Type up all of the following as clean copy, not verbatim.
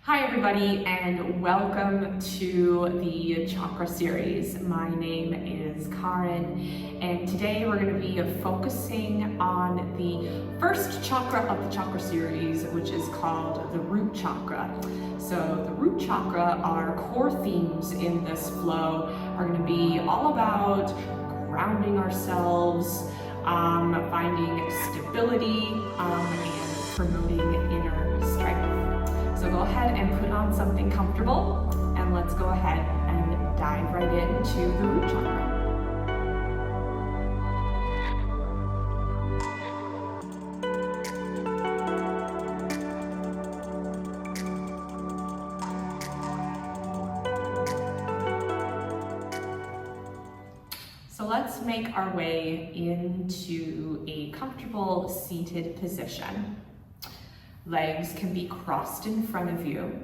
Hi everybody, and welcome to the Chakra Series. My name is Karen, and today we're going to be focusing on the first chakra of the Chakra Series, which is called the root chakra. So the root chakra, our core themes in this flow are going to be all about grounding ourselves, finding stability, and promoting inner strength. So go ahead and put on something comfortable, and let's go ahead and dive right into the root chakra. So let's make our way into a comfortable seated position. Legs can be crossed in front of you.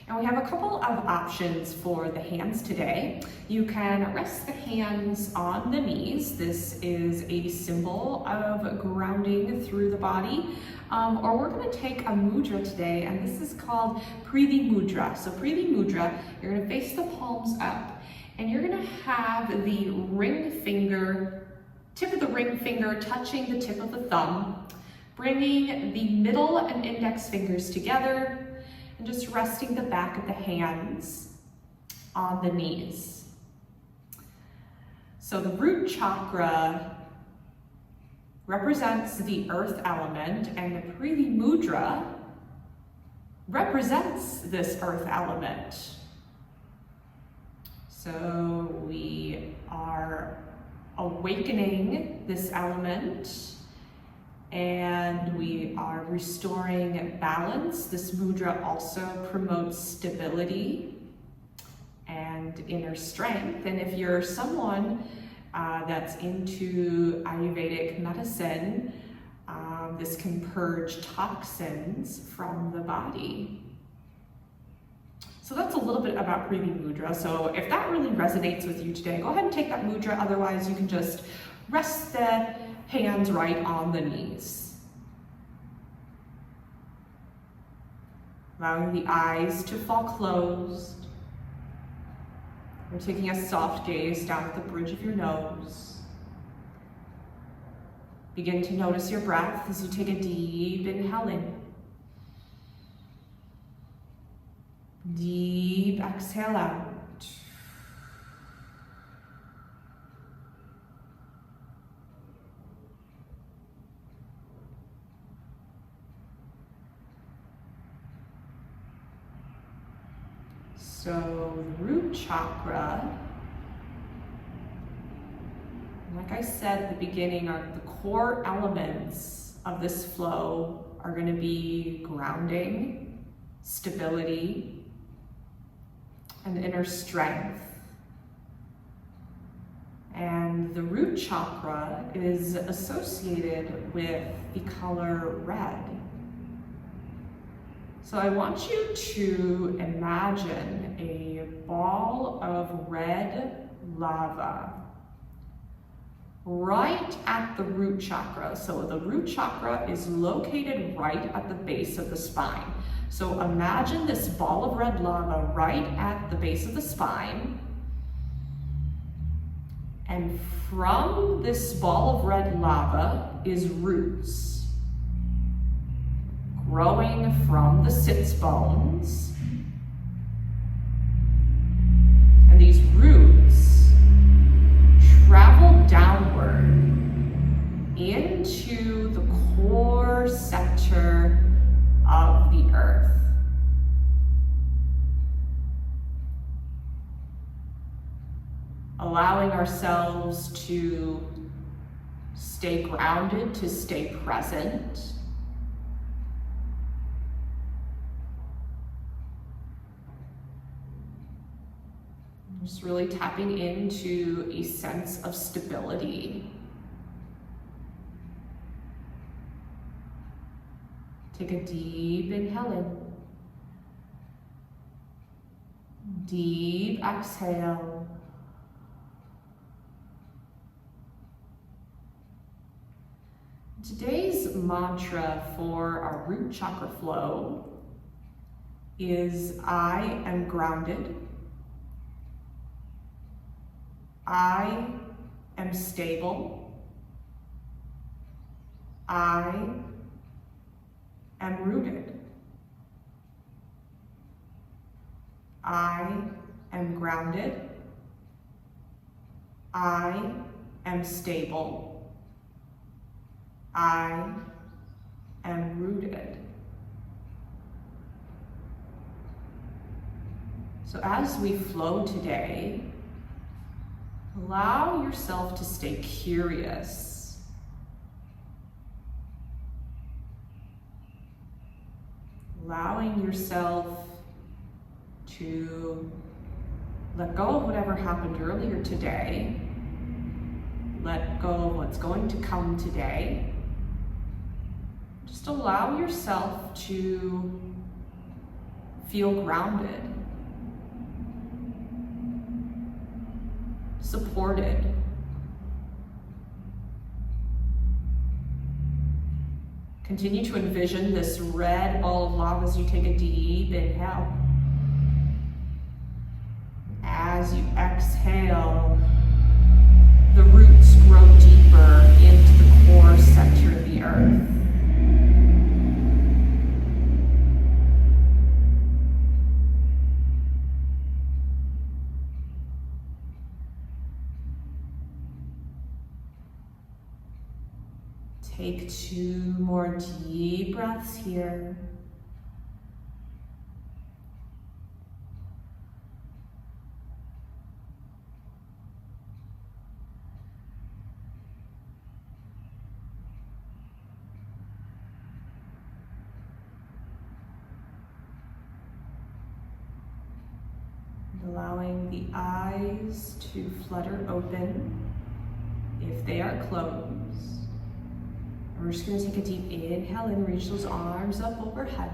And we have a couple of options for the hands today. You can rest the hands on the knees. This is a symbol of grounding through the body. Or we're going to take a mudra today, and this is called Priti Mudra. So Priti Mudra, you're going to face the palms up, and you're going to have the ring finger, tip of the ring finger touching the tip of the thumb, bringing the middle and index fingers together and just resting the back of the hands on the knees. So the root chakra represents the earth element, and the Priti Mudra represents this earth element. So we are awakening this element, and we are restoring balance. This mudra also promotes stability and inner strength. And if you're someone that's into Ayurvedic medicine, this can purge toxins from the body. So that's a little bit about Priti Mudra. So if that really resonates with you today, go ahead and take that mudra. Otherwise, you can just rest the hands right on the knees. Allowing the eyes to fall closed. We're taking a soft gaze down at the bridge of your nose. Begin to notice your breath as you take a deep inhale in. Deep exhale out. So the root chakra, like I said at the beginning, are the core elements of this flow are going to be grounding, stability, and inner strength. And the root chakra is associated with the color red. So I want you to imagine a ball of red lava right at the root chakra. So the root chakra is located right at the base of the spine. So imagine this ball of red lava right at the base of the spine. And from this ball of red lava is roots growing from the sits bones. And these roots travel downward into the core center of the earth. Allowing ourselves to stay grounded, to stay present. Just really tapping into a sense of stability. Take a deep inhale in. Deep exhale. Today's mantra for our root chakra flow is I am grounded. I am stable. I am rooted. I am grounded. I am stable. I am rooted. So as we flow today, allow yourself to stay curious. Allowing yourself to let go of whatever happened earlier today. Let go of what's going to come today. Just allow yourself to feel grounded, supported. Continue to envision this red ball of lava as you take a deep inhale. As you exhale, the roots grow deeper into the core center of the earth. Take 2 more deep breaths here. Allowing the eyes to flutter open if they are closed. We're just going to take a deep inhale and reach those arms up overhead.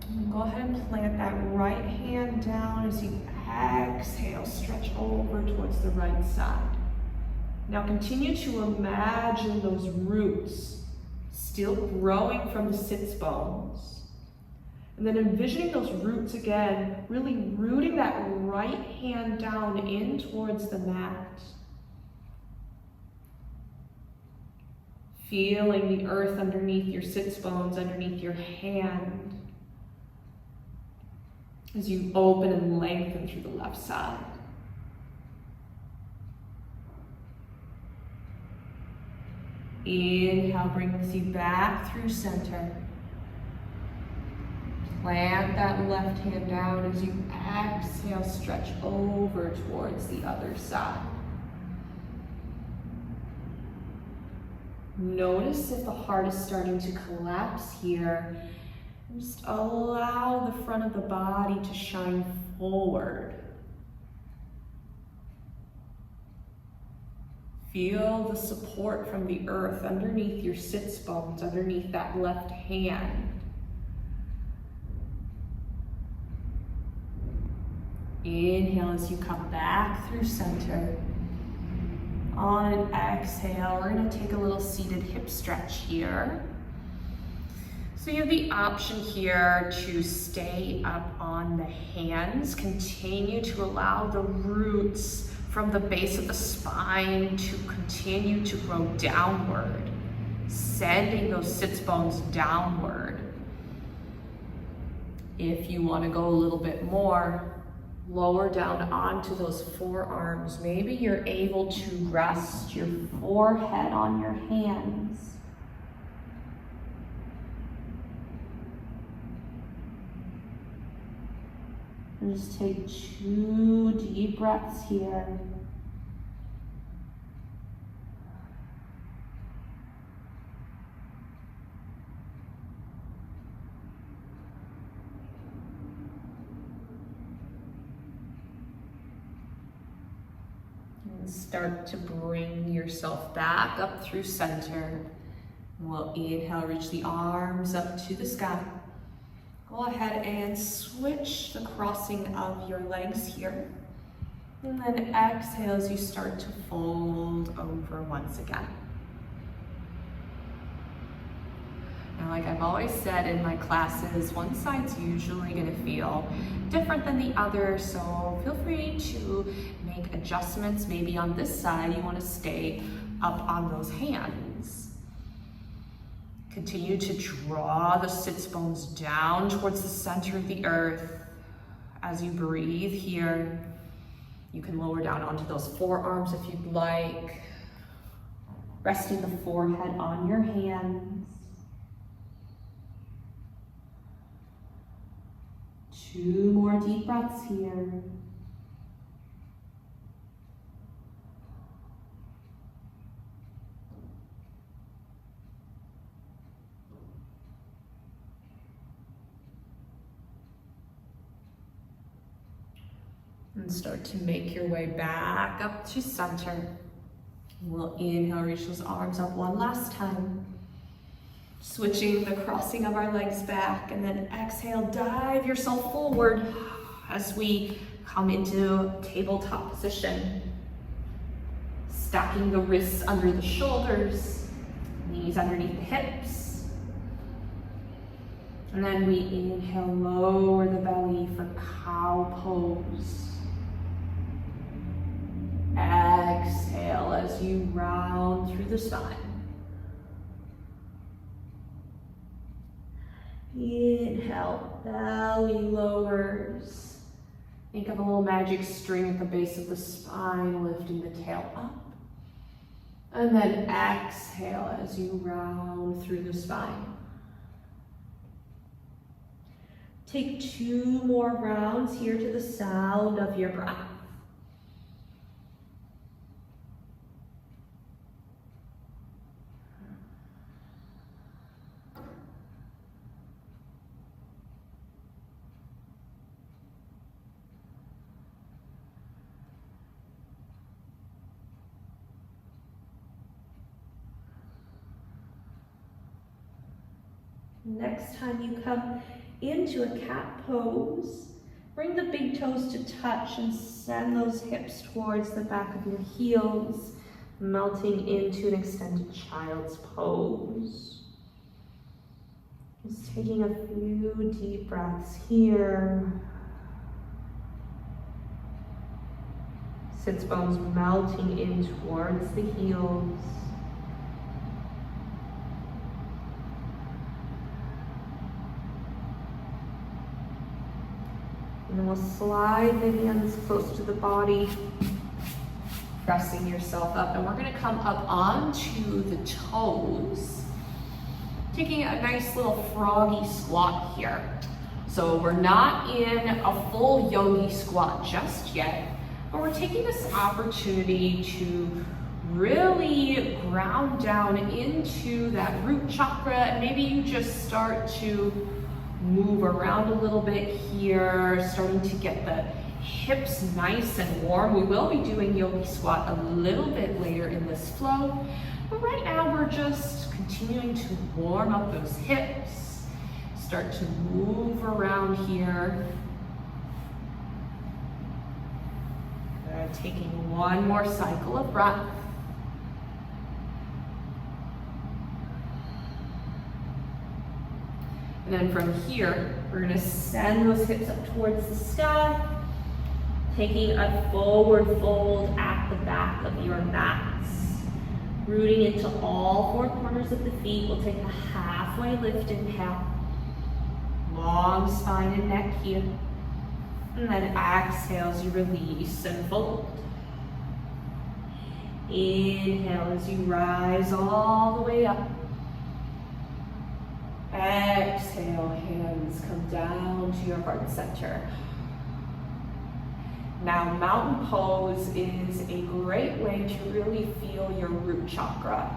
And go ahead and plant that right hand down as you exhale, stretch over towards the right side. Now continue to imagine those roots still growing from the sits bones. And then envisioning those roots again, really rooting that right hand down in towards the mat. Feeling the earth underneath your sits bones, underneath your hand, as you open and lengthen through the left side. Inhale brings you back through center. Plant that left hand down as you exhale, stretch over towards the other side. Notice if the heart is starting to collapse here. Just allow the front of the body to shine forward. Feel the support from the earth underneath your sits bones, underneath that left hand. Inhale as you come back through center. On an exhale, we're going to take a little seated hip stretch here. So you have the option here to stay up on the hands. Continue to allow the roots from the base of the spine to continue to grow downward, sending those sits bones downward. If you want to go a little bit more, lower down onto those forearms. Maybe you're able to rest your forehead on your hands. And just take 2 deep breaths here. Start to bring yourself back up through center. We'll inhale, reach the arms up to the sky. Go ahead and switch the crossing of your legs here. And then exhale as you start to fold over once again. Now, like I've always said in my classes, one side's usually going to feel different than the other, so feel free to make adjustments. Maybe on this side you want to stay up on those hands. Continue to draw the sits bones down towards the center of the earth. As you breathe here, you can lower down onto those forearms if you'd like, resting the forehead on your hands. 2 more deep breaths here. And start to make your way back up to center. We'll inhale, reach those arms up one last time. Switching the crossing of our legs back, and then exhale, dive yourself forward as we come into tabletop position. Stacking the wrists under the shoulders, knees underneath the hips. And then we inhale, lower the belly for cow pose. Exhale as you round through the spine. Inhale, belly lowers. Think of a little magic string at the base of the spine, lifting the tail up. And then exhale as you round through the spine. Take 2 more rounds here to the sound of your breath. Next time you come into a cat pose, bring the big toes to touch and send those hips towards the back of your heels, melting into an extended child's pose. Just taking a few deep breaths here. Sits bones melting in towards the heels. And then we'll slide the hands close to the body, pressing yourself up. And we're going to come up onto the toes, taking a nice little froggy squat here. So we're not in a full yogi squat just yet, but we're taking this opportunity to really ground down into that root chakra. And maybe you just start to move around a little bit here, starting to get the hips nice and warm. We will be doing yogi squat a little bit later in this flow, but right now we're just continuing to warm up those hips. Start to move around here. Taking 1 more cycle of breath. And then from here, we're going to send those hips up towards the sky, taking a forward fold at the back of your mats. Rooting into all 4 corners of the feet. We'll take a halfway lift, inhale. Long spine and neck here. And then exhale as you release and fold. Inhale as you rise all the way up. Exhale, hands come down to your heart center. Now, mountain pose is a great way to really feel your root chakra.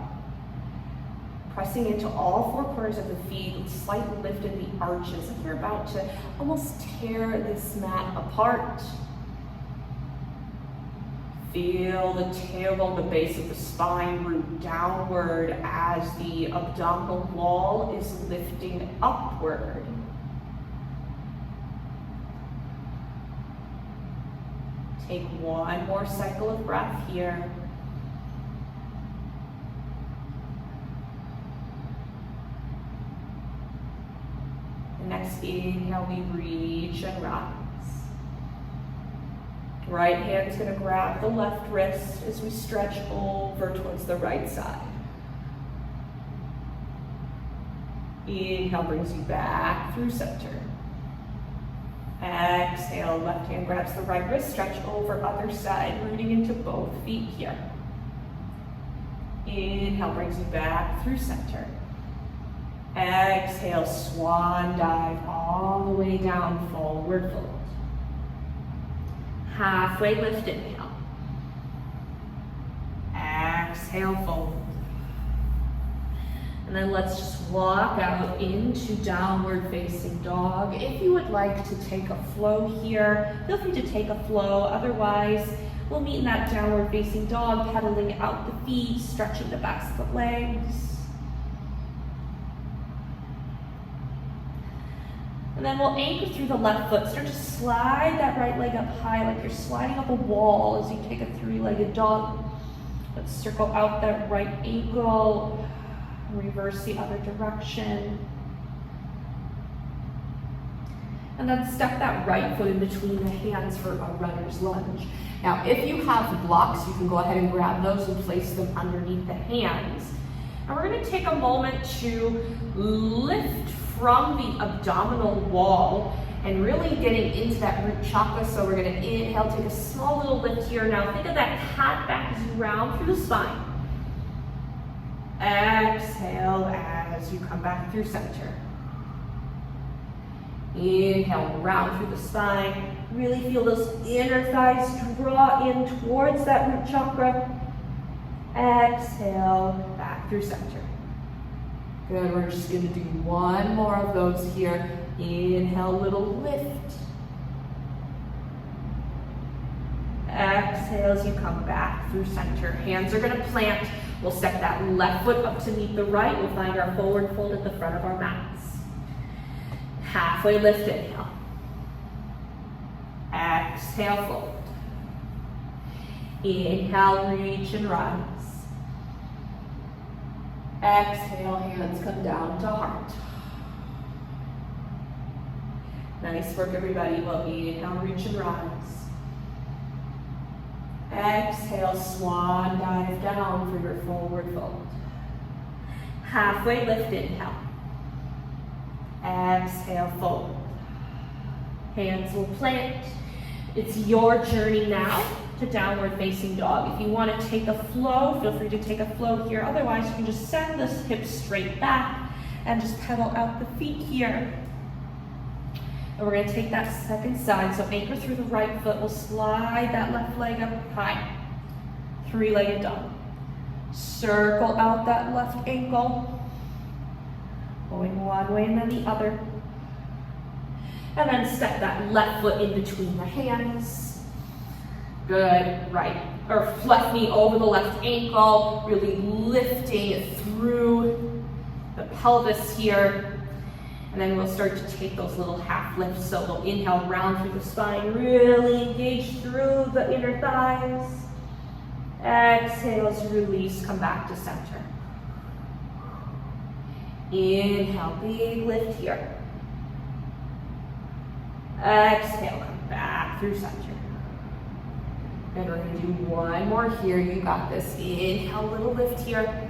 Pressing into all 4 corners of the feet, slight lift in the arches, and you're about to almost tear this mat apart. Feel the tailbone, the base of the spine root downward as the abdominal wall is lifting upward. Take 1 more cycle of breath here. Next inhale, we reach and rise. Right hand's gonna grab the left wrist as we stretch over towards the right side. Inhale brings you back through center. Exhale, left hand grabs the right wrist, stretch over other side, rooting into both feet here. Inhale brings you back through center. Exhale, swan dive all the way down, forward fold. Halfway lift, inhale. Exhale, fold. And then let's just walk out into downward facing dog. If you would like to take a flow here, feel free to take a flow. Otherwise, we'll meet in that downward facing dog, pedaling out the feet, stretching the backs of the legs. And then we'll anchor through the left foot. Start to slide that right leg up high like you're sliding up a wall as you take a three-legged dog. Let's circle out that right ankle. Reverse the other direction. And then step that right foot in between the hands for a runner's lunge. Now, if you have blocks, you can go ahead and grab those and place them underneath the hands. And we're going to take a moment to lift from the abdominal wall and really getting into that root chakra. So we're going to inhale, take a small little lift here. Now think of that cat back as you round through the spine. Exhale as you come back through center. Inhale, round through the spine. Really feel those inner thighs draw in towards that root chakra. Exhale, back through center. Good, we're just gonna do one more of those here. Inhale, little lift. Exhale as you come back through center. Hands are gonna plant. We'll step that left foot up to meet the right. We'll find our forward fold at the front of our mats. Halfway lift, inhale. Exhale, fold. Inhale, reach and rise. Exhale, hands come down to heart. Nice work, everybody. We'll inhale, reach and rise. Exhale, swan dive down for your forward fold. Halfway lift, inhale. Exhale, fold. Hands will plant. It's your journey now to downward facing dog. If you want to take a flow, feel free to take a flow here. Otherwise, you can just send the hips straight back and just pedal out the feet here. And we're going to take that second side. So anchor through the right foot. We'll slide that left leg up high. Three-legged dog. Circle out that left ankle. Going one way and then the other. And then step that left foot in between the hands. Good, right. Or left knee over the left ankle. Really lifting it through the pelvis here. And then we'll start to take those little half lifts. So we'll inhale, round through the spine, really engage through the inner thighs. Exhale as you release, come back to center. Inhale, big lift here. Exhale, come back through center. And we're gonna do one more here. You got this. Inhale, little lift here.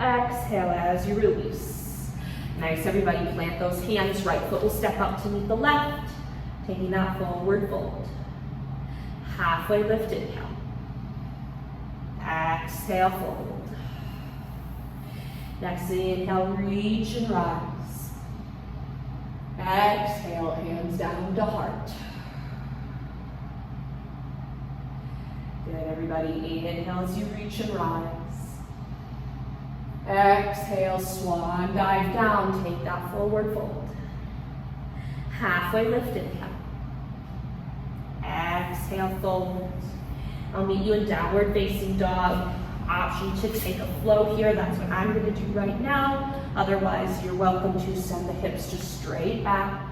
Exhale as you release. Nice, everybody plant those hands. Right foot will step up to meet the left, taking that forward fold. Halfway lift, inhale. Exhale, fold. Next inhale, reach and rise. Exhale, hands down to heart. Good, everybody. Inhale as you reach and rise. Exhale, swan dive down, take that forward fold. Halfway lift, inhale. Exhale, fold. I'll meet you in downward facing dog. Option to take a flow here, that's what I'm gonna do right now. Otherwise, you're welcome to send the hips just straight back.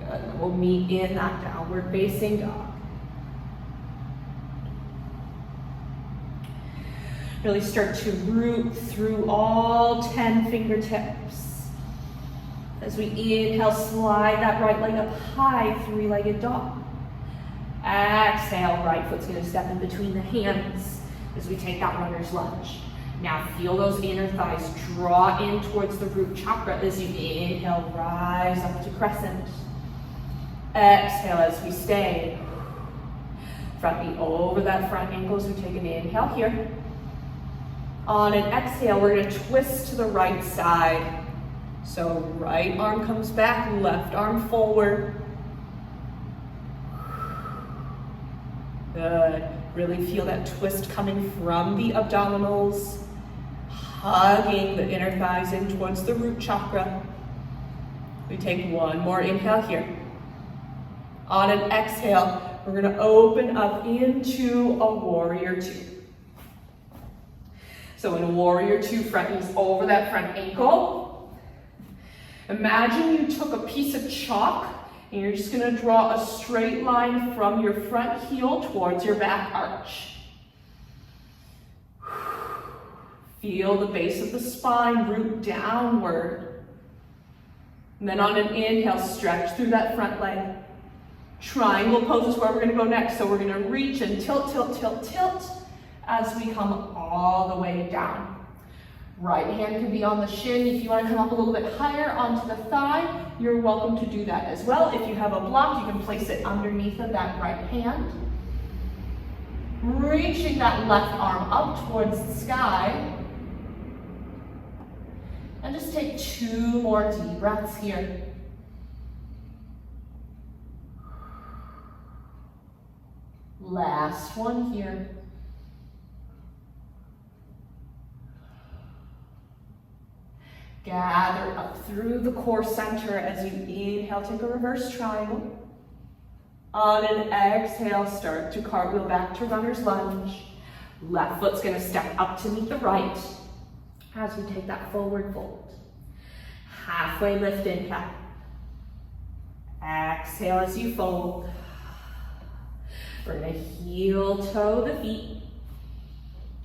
Good, and we'll meet in that downward facing dog. Really start to root through all 10 fingertips. As we inhale, slide that right leg up high, three-legged dog. Exhale, right foot's gonna step in between the hands as we take that runner's lunge. Now feel those inner thighs draw in towards the root chakra as you inhale, rise up to crescent. Exhale as we stay. Front knee over that front ankle as we take an inhale here. On an exhale, we're gonna twist to the right side. So right arm comes back, left arm forward. Good. Really feel that twist coming from the abdominals, hugging the inner thighs in towards the root chakra. We take one more inhale here. On an exhale, we're gonna open up into a warrior two. So in a warrior two, front knees over that front ankle. Imagine you took a piece of chalk and you're just gonna draw a straight line from your front heel towards your back arch. Feel the base of the spine root downward. And then on an inhale, stretch through that front leg. Triangle pose is where we're gonna go next. So we're gonna reach and tilt, tilt, tilt, tilt as we come all the way down. Right hand can be on the shin. If you want to come up a little bit higher onto the thigh, you're welcome to do that as well. If you have a block, you can place it underneath of that right hand. Reaching that left arm up towards the sky. And just take 2 more deep breaths here. Last one here. Gather up through the core center as you inhale, take a reverse triangle. On an exhale, start to cartwheel back to runner's lunge. Left foot's gonna step up to meet the right as we take that forward fold. Halfway lift, inhale. Exhale as you fold. We're gonna heel toe the feet.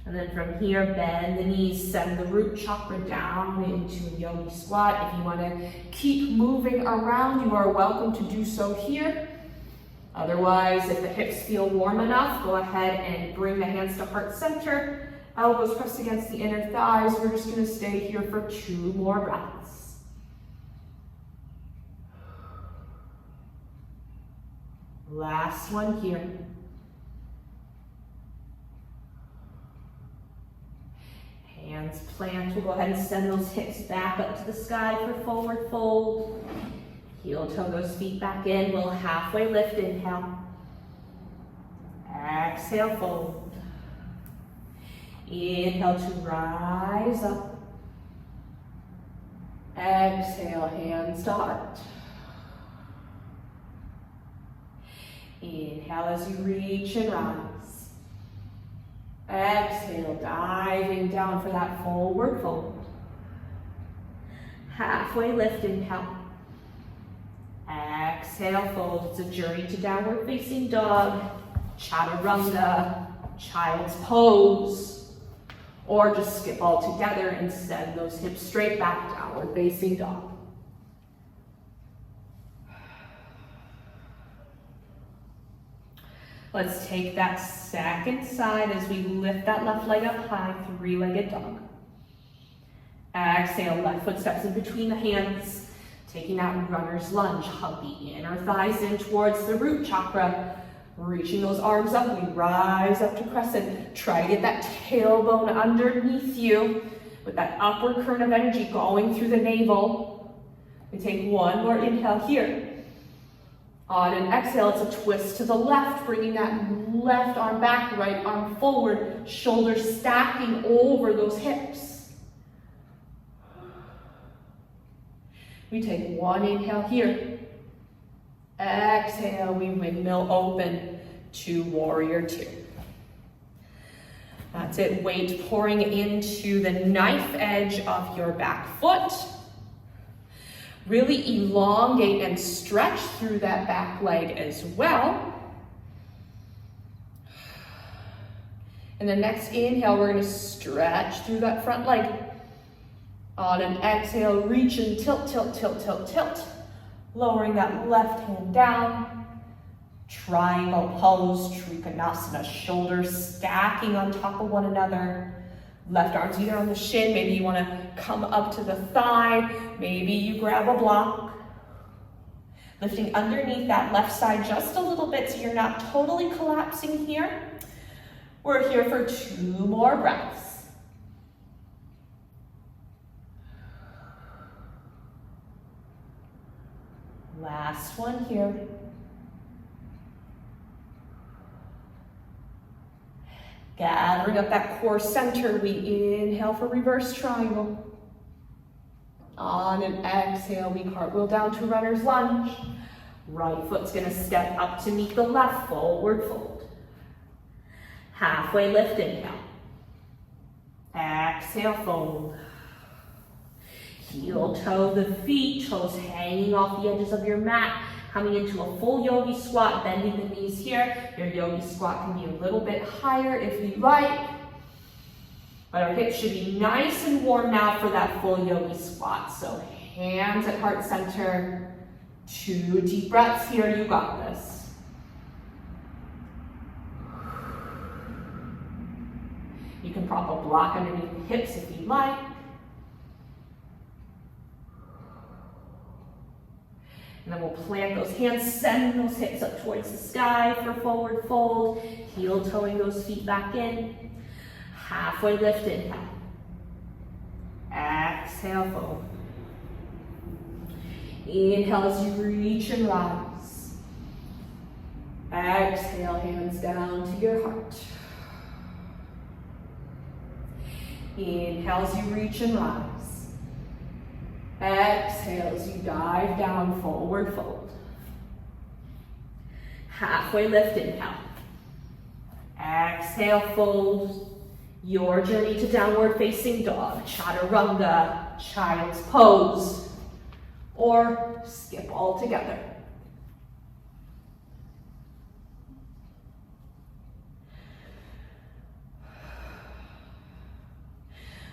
And then from here, bend the knees, send the root chakra down into a yogi squat. If you want to keep moving around, you are welcome to do so here. Otherwise, if the hips feel warm enough, go ahead and bring the hands to heart center. Elbows pressed against the inner thighs. We're just going to stay here for 2 more breaths. Last one here. Hands plant. We'll go ahead and send those hips back up to the sky for forward fold. Heel toe those feet back in. We'll halfway lift, inhale. Exhale, fold. Inhale to rise up. Exhale, hands to heart. Inhale as you reach and rise. Exhale, diving down for that forward fold. Halfway lift, inhale. Exhale, fold. It's a journey to downward facing dog, chaturanga, child's pose, or just skip all together and send those hips straight back, downward facing dog. Let's take that second side as we lift that left leg up high, three-legged dog. Exhale, left foot steps in between the hands, taking that runner's lunge. Hug the inner thighs in towards the root chakra. Reaching those arms up, we rise up to crescent. Try to get that tailbone underneath you with that upward current of energy going through the navel. We take 1 more inhale here. On an exhale, it's a twist to the left, bringing that left arm back, right arm forward, shoulders stacking over those hips. We take 1 inhale here. Exhale, we windmill open to warrior 2. That's it, weight pouring into the knife edge of your back foot. Really elongate and stretch through that back leg as well. And the next inhale, we're gonna stretch through that front leg. On an exhale, reach and tilt, tilt, tilt, tilt, tilt. Lowering that left hand down. Triangle pose, Trikonasana, shoulders stacking on top of one another. Left arm's either on the shin, maybe you wanna come up to the thigh, maybe you grab a block. Lifting underneath that left side just a little bit so you're not totally collapsing here. We're here for 2 more breaths. Last one here. Gathering up that core center, we inhale for reverse triangle. On an exhale, we cartwheel down to runner's lunge. Right foot's gonna step up to meet the left, forward fold. Halfway lift, inhale. Exhale, fold. Heel toe the feet, toes hanging off the edges of your mat. Coming into a full yogi squat, bending the knees here. Your yogi squat can be a little bit higher if you like. But our hips should be nice and warm now for that full yogi squat. So hands at heart center. 2 deep breaths here, you got this. You can prop a block underneath the hips if you like. And then we'll plant those hands, send those hips up towards the sky for forward fold. Heel toeing those feet back in. Halfway lift, inhale. Exhale, fold. Inhale as you reach and rise. Exhale, hands down to your heart. Inhale as you reach and rise. Exhale as you dive down, forward fold. Halfway lift, inhale. Exhale, fold. Your journey to downward facing dog, chaturanga, child's pose, or skip altogether.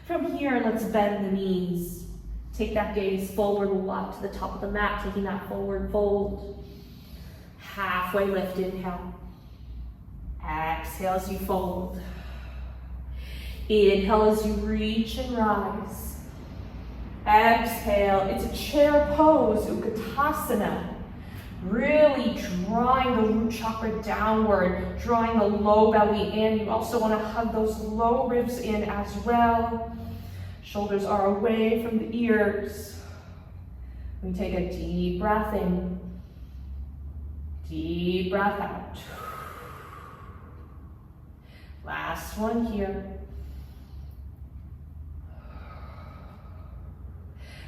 From here, let's bend the knees. Take that gaze forward, we'll walk to the top of the mat, taking that forward fold. Halfway lift, inhale. Exhale as you fold. Inhale as you reach and rise. Exhale, it's a chair pose, Utkatasana. Really drawing the root chakra downward, drawing the low belly in. You also want to hug those low ribs in as well. Shoulders are away from the ears. We take a deep breath in. Deep breath out. Last one here.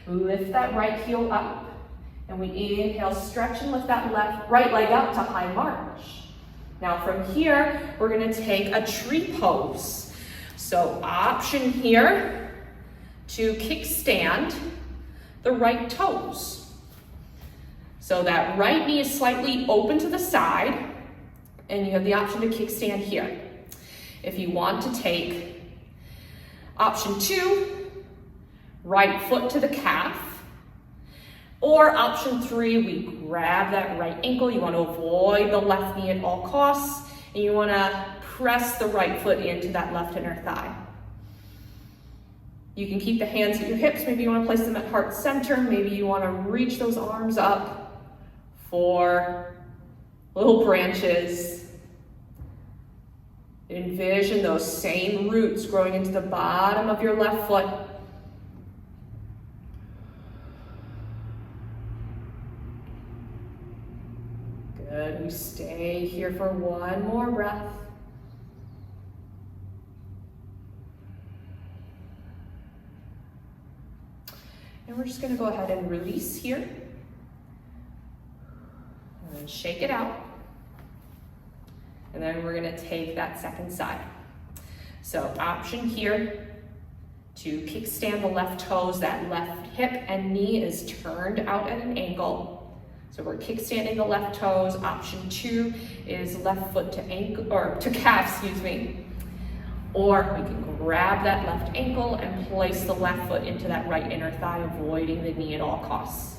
Lift that right heel up. And we inhale, stretch and lift that right leg up to high march. Now from here, we're gonna take a tree pose. So option here to kickstand the right toes. So that right knee is slightly open to the side, and you have the option to kickstand here. If you want to take option 2, right foot to the calf, or option 3, we grab that right ankle. You want to avoid the left knee at all costs, and you want to press the right foot into that left inner thigh. You can keep the hands at your hips. Maybe you want to place them at heart center. Maybe you want to reach those arms up for little branches. Envision those same roots growing into the bottom of your left foot. Good, we stay here for one more breath. And we're just gonna go ahead and release here. And shake it out. And then we're gonna take that second side. So option here to kickstand the left toes, that left hip and knee is turned out at an angle. So we're kickstanding the left toes. Option 2 is left foot to ankle, or to calf, excuse me. Or we can grab that left ankle and place the left foot into that right inner thigh, avoiding the knee at all costs.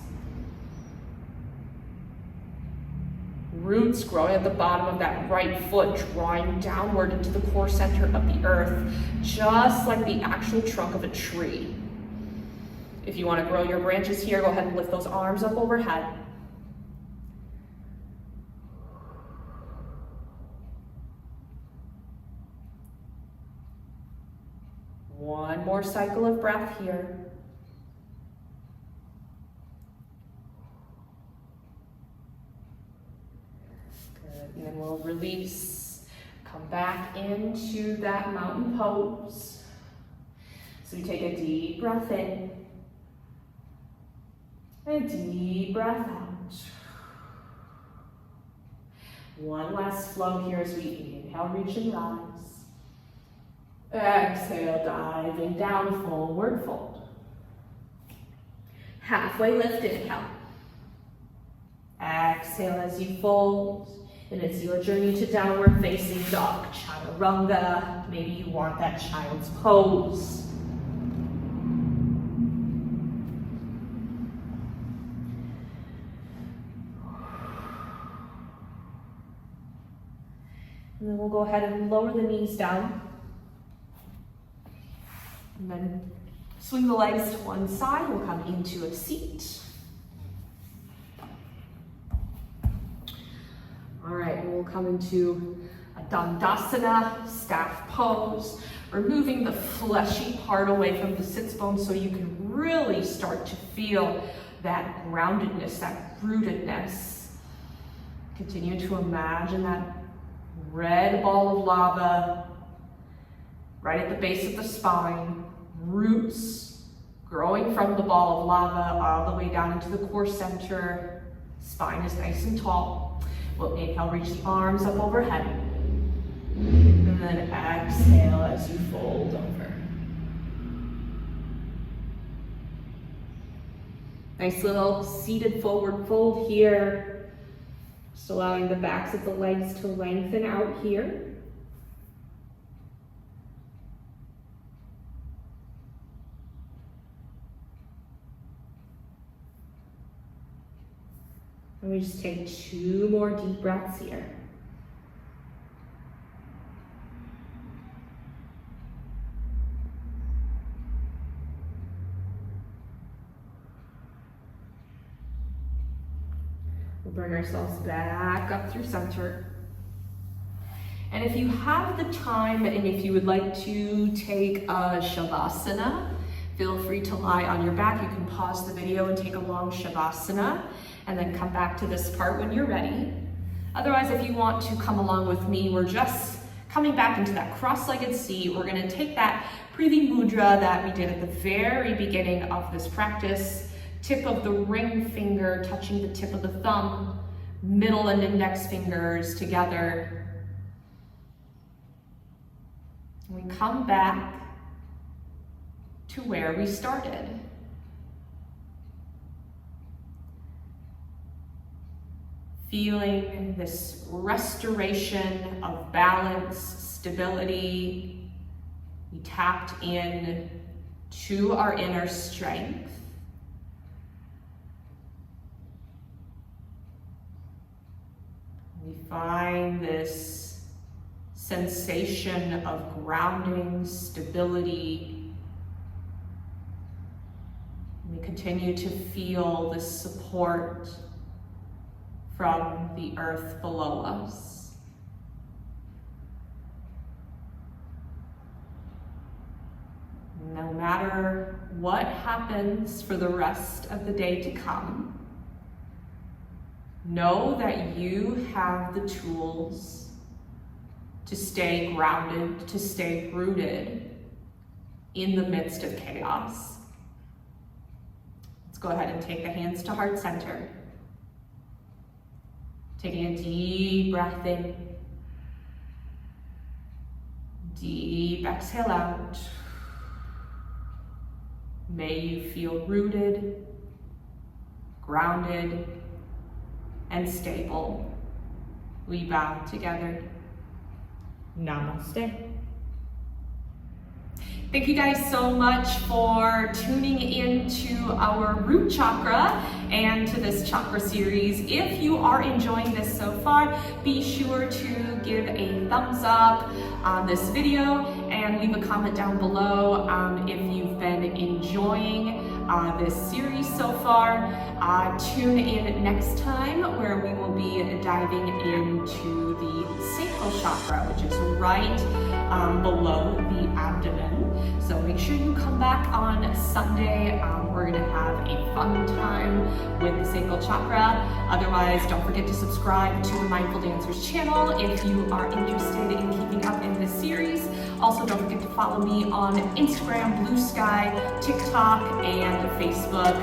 Roots growing at the bottom of that right foot, drawing downward into the core center of the earth, just like the actual trunk of a tree. If you want to grow your branches here, go ahead and lift those arms up overhead. One more cycle of breath here. Good, and then we'll release. Come back into that mountain pose. So we take a deep breath in. And a deep breath out. One last flow here as we inhale, reach and rise. Exhale, diving down, forward fold. Halfway lift, inhale. Exhale as you fold. And it's your journey to downward facing dog, chaturanga. Maybe you want that child's pose. And then we'll go ahead and lower the knees down. And then swing the legs to one side. We'll come into a seat. All right, and we'll come into a Dandasana, staff pose, removing the fleshy part away from the sits bones so you can really start to feel that groundedness, that rootedness. Continue to imagine that red ball of lava right at the base of the spine, roots growing from the ball of lava all the way down into the core center. Spine is nice and tall. We'll inhale, reach the arms up overhead. And then exhale as you fold over. Nice little seated forward fold here. Just allowing the backs of the legs to lengthen out here. And we just take 2 more deep breaths here. We'll bring ourselves back up through center. And if you have the time and if you would like to take a Shavasana, feel free to lie on your back. You can pause the video and take a long Shavasana and then come back to this part when you're ready. Otherwise, if you want to come along with me, we're just coming back into that cross-legged seat. We're gonna take that Prithvi Mudra that we did at the very beginning of this practice, tip of the ring finger touching the tip of the thumb, middle and index fingers together. And we come back to where we started. Feeling this restoration of balance, stability. We tapped in to our inner strength. We find this sensation of grounding, stability. We continue to feel this support from the earth below us. No matter what happens for the rest of the day to come, know that you have the tools to stay grounded, to stay rooted in the midst of chaos. Let's go ahead and take the hands to heart center. Taking a deep breath in, deep exhale out. May you feel rooted, grounded, and stable. We bow together. Namaste. Thank you guys so much for tuning into our root chakra and to this chakra series. If you are enjoying this so far, be sure to give a thumbs up on this video and leave a comment down below if you've been enjoying this series so far. Tune in next time where we will be diving into the sacral chakra, which is right below the abdomen. So make sure you come back on Sunday. We're gonna have a fun time with the sacral chakra. Otherwise, don't forget to subscribe to the Mindful Dancers channel if you are interested in keeping up in this series. Also, don't forget to follow me on Instagram, Blue Sky, TikTok, and Facebook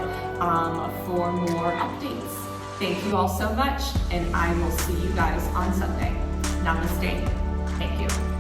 for more updates. Thank you all so much, and I will see you guys on Sunday. Namaste. Thank you.